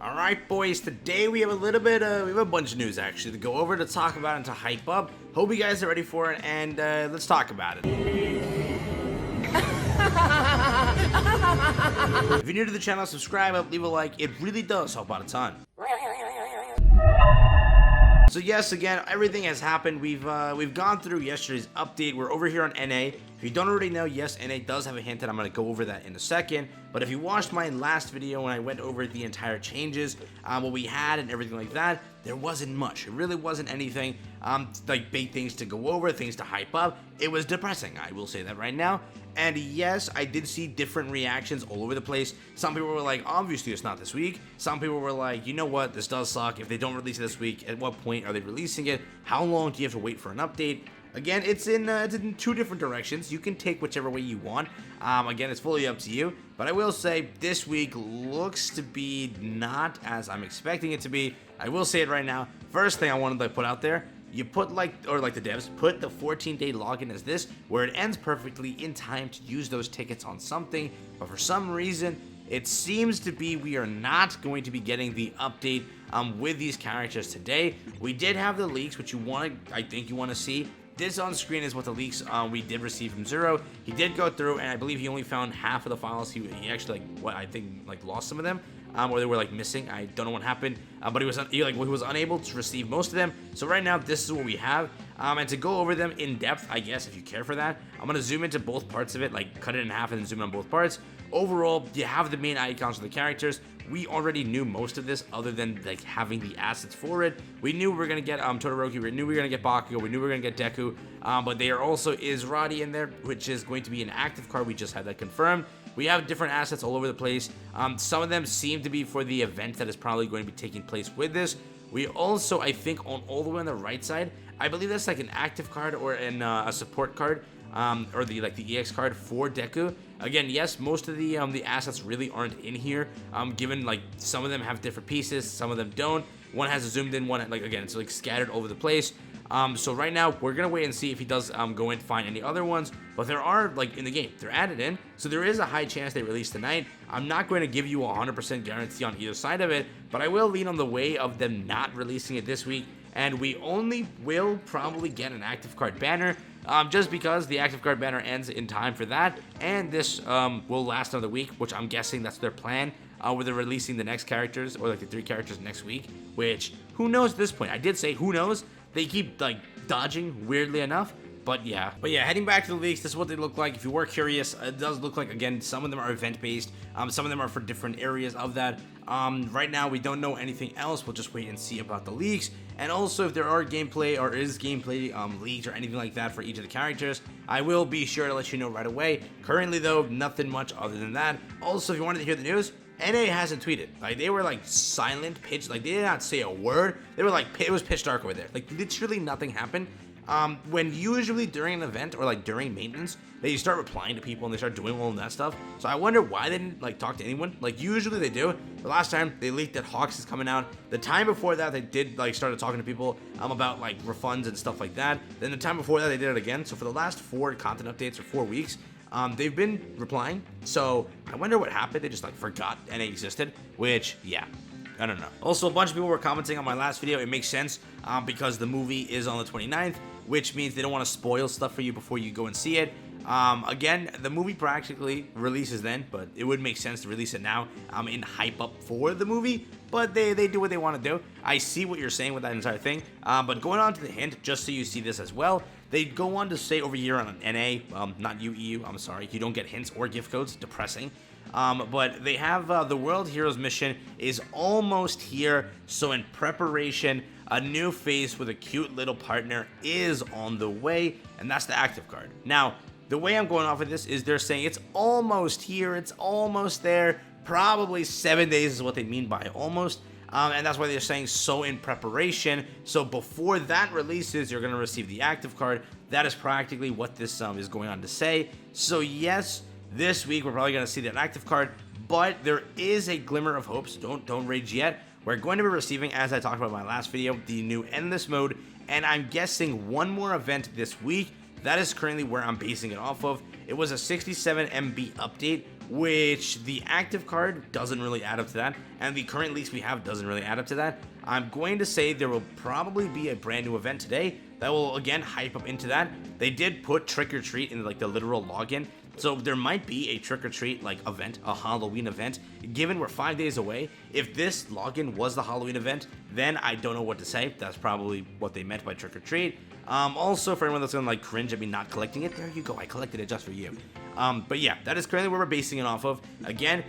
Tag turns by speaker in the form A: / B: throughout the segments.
A: Alright boys, today we have a little bit we have a bunch of news actually to go over, to talk about, and to hype up. Hope you guys are ready for it, and let's talk about it. If you're new to the channel, subscribe, leave a like, it really does help out a ton. So yes, again, everything has happened. We've gone through yesterday's update. We're over here on NA. If you don't already know, yes, NA does have a hint, and I'm going to go over that in a second. But if you watched my last video when I went over the entire changes, what we had and everything like that, there wasn't much. It really wasn't anything like big things to go over, things to hype up. It was depressing, I will say that right now. And yes, I did see different reactions all over the place. Some people were like, obviously it's not this week. Some people were like, you know what, this does suck. If they don't release it this week, at what point are they releasing it? How long do you have to wait for an update? Again, it's in two different directions. You can take whichever way you want. Again, it's fully up to you. But I will say, this week looks to be not as I'm expecting it to be. I will say it right now. First thing I wanted to put out there, you put the devs, put the 14-day login as this, where it ends perfectly in time to use those tickets on something. But for some reason, it seems to be we are not going to be getting the update with these characters today. We did have the leaks, which I think you want to see. This on screen is what the leaks we did receive from Zero. He did go through, and I believe he only found half of the files. He actually lost some of them, or they were missing. I don't know what happened, but he was unable to receive most of them. So right now, this is what we have, and to go over them in depth, I guess if you care for that, I'm gonna zoom into both parts of it, cut it in half and then zoom in on both parts. Overall, you have the main icons of the characters. We already knew most of this, other than having the assets for it. We knew we were gonna get Todoroki, we knew we were gonna get Bakugo, we knew we were gonna get Deku, but there also is Roddy in there, which is going to be an active card. We just had that confirmed. We have different assets all over the place. Some of them seem to be for the event that is probably going to be taking place with this. We also, I think, on all the way on the right side, I believe that's an active card or a support card, or the EX card for Deku. Again, yes, most of the assets really aren't in here, given some of them have different pieces, some of them don't. One has a zoomed in one, again, it's scattered over the place. So right now, we're gonna wait and see if he does go in to find any other ones, but there are, in the game, they're added in, so there is a high chance they release tonight. I'm not going to give you a 100% guarantee on either side of it, but I will lean on the way of them not releasing it this week, and we only will probably get an active card banner, just because the active card banner ends in time for that, and this will last another week, which I'm guessing that's their plan, where they're releasing the next characters, or the 3 characters next week, which, who knows at this point? I did say, who knows? They keep, dodging, weirdly enough. But yeah, heading back to the leaks, this is what they look like. If you were curious, it does look like, again, some of them are event-based. Some of them are for different areas of that. Right now, we don't know anything else. We'll just wait and see about the leaks. And also, if there are gameplay or is gameplay leaks or anything like that for each of the characters, I will be sure to let you know right away. Currently, though, nothing much other than that. Also, if you wanted to hear the news, NA hasn't tweeted. They were silent, pitch. They did not say a word. They were it was pitch dark over there. Literally nothing happened. When usually during an event or during maintenance, they start replying to people and they start doing all of that stuff. So I wonder why they didn't talk to anyone. Usually they do. The last time they leaked that Hawks is coming out. The time before that they did started talking to people about refunds and stuff like that. Then the time before that they did it again. So for the last 4 content updates or 4 weeks, they've been replying. So I wonder what happened. They just forgot NA existed, which, yeah, I don't know. Also, a bunch of people were commenting on my last video. It makes sense because the movie is on the 29th, which means they don't want to spoil stuff for you before you go and see it. Again, the movie practically releases then, but it would make sense to release it now in hype up for the movie, but they do what they want to do. I see what you're saying with that entire thing, but going on to the hint, just so you see this as well, they go on to say over here on NA, not EU, I'm sorry, you don't get hints or gift codes, depressing. But they have the World Heroes mission is almost here, so in preparation, a new face with a cute little partner is on the way, and that's the active card. Now, the way I'm going off of this is they're saying it's almost here, it's almost there, probably 7 days is what they mean by almost, and that's why they're saying so in preparation. So before that releases, you're going to receive the active card. That is practically what this is going on to say. So yes, this week we're probably going to see that active card, but there is a glimmer of hope, so don't rage yet. We're going to be receiving, as I talked about in my last video, the new Endless Mode, and I'm guessing one more event this week. That is currently where I'm basing it off of. It was a 67 MB update, which the active card doesn't really add up to that, and the current leaks we have doesn't really add up to that. I'm going to say there will probably be a brand new event today that will again hype up into that. They did put Trick or Treat in like the literal login, so there might be a Trick or Treat like event, a Halloween event. Given we're 5 days away, if this login was the Halloween event, then I don't know what to say. That's probably what they meant by Trick or Treat. Also, for anyone that's gonna like cringe at me not collecting it, there you go, I collected it just for you. But yeah, that is currently where we're basing it off of. Again,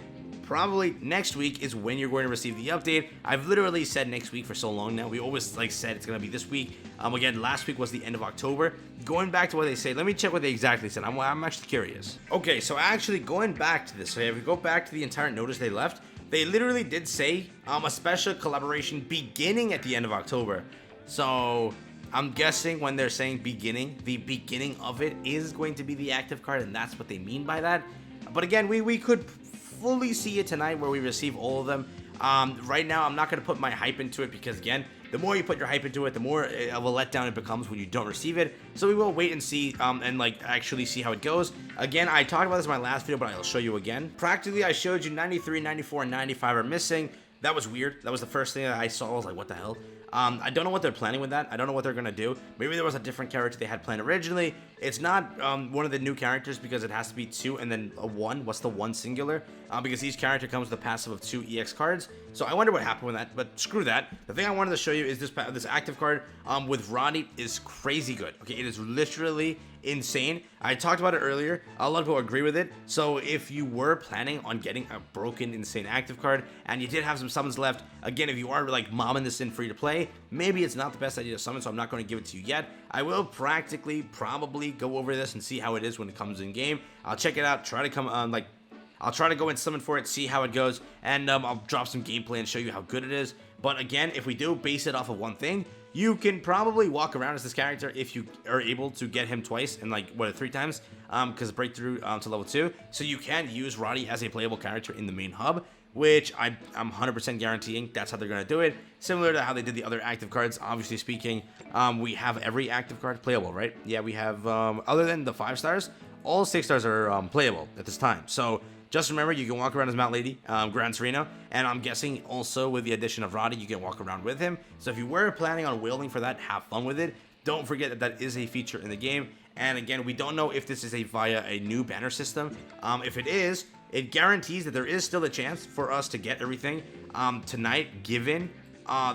A: probably next week is when you're going to receive the update. I've literally said next week for so long now. We always like said it's gonna be this week. Again, last week was the end of October. Going back to what they say, let me check what they exactly said. I'm actually curious. Okay, so actually going back to this, so if we go back to the entire notice they left, they literally did say a special collaboration beginning at the end of October. So I'm guessing when they're saying beginning, the beginning of it is going to be the active card, and that's what they mean by that. But again, we could fully see it tonight where we receive all of them. Right now, I'm not going to put my hype into it because, again, the more you put your hype into it, the more of a letdown it becomes when you don't receive it. So we will wait and see and like actually see how it goes. Again, I talked about this in my last video, but I'll show you again. Practically, I showed you 93, 94, and 95 are missing. That was weird. That was the first thing that I saw. I was like, what the hell? I don't know what they're planning with that. I don't know what they're going to do. Maybe there was a different character they had planned originally. It's not one of the new characters because it has to be 2 and then a 1. What's the 1 singular? Because each character comes with a passive of 2 EX cards. So I wonder what happened with that, but screw that. The thing I wanted to show you is this active card with Roddy is crazy good. Okay, it is literally insane. I talked about it earlier. A lot of people agree with it. So if you were planning on getting a broken insane active card and you did have some summons left, again, if you are like momming this in free to play, maybe it's not the best idea to summon, so I'm not going to give it to you yet. I will probably go over this and see how it is when it comes in game. I'll check it out, try to come on I'll try to go and summon for it, see how it goes, and I'll drop some gameplay and show you how good it is. But again, if we do base it off of one thing, you can probably walk around as this character if you are able to get him twice and like, what, 3 times? Because breakthrough to level 2. So you can use Roddy as a playable character in the main hub, which I'm 100% guaranteeing that's how they're going to do it. Similar to how they did the other active cards, obviously speaking, we have every active card playable, right? Yeah, we have, other than the 5 stars, all 6 stars are playable at this time. So just remember, you can walk around as Mount Lady, Gran Torino, and I'm guessing also with the addition of Roddy, you can walk around with him. So if you were planning on wielding for that, have fun with it. Don't forget that that is a feature in the game. And again, we don't know if this is via a new banner system. If it is, it guarantees that there is still a chance for us to get everything tonight, given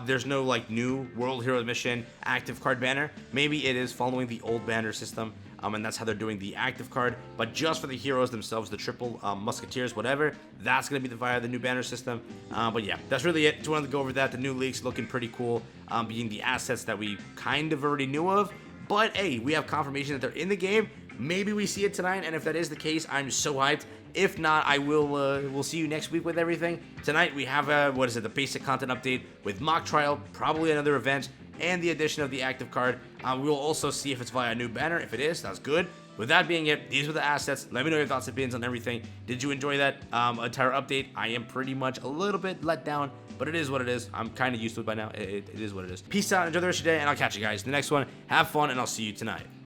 A: there's no like new World Hero Mission active card banner. Maybe it is following the old banner system. And that's how they're doing the active card, but just for the heroes themselves, the triple musketeers, whatever, that's going to be via the new banner system. But yeah, that's really it. Just wanted to go over that. The new leaks looking pretty cool, being the assets that we kind of already knew of, but hey, we have confirmation that they're in the game. Maybe we see it tonight, and if that is the case, I'm so hyped. If not, I will we'll see you next week with everything. Tonight we have the basic content update with mock trial, probably another event, and the addition of the active card. We will also see if it's via a new banner. If it is, that's good. With that being it, these were the assets. Let me know your thoughts and opinions on everything. Did you enjoy that entire update? I am pretty much a little bit let down, but it is what it is. I'm kind of used to it by now. It is what it is. Peace out, enjoy the rest of your day, and I'll catch you guys in the next one. Have fun, and I'll see you tonight.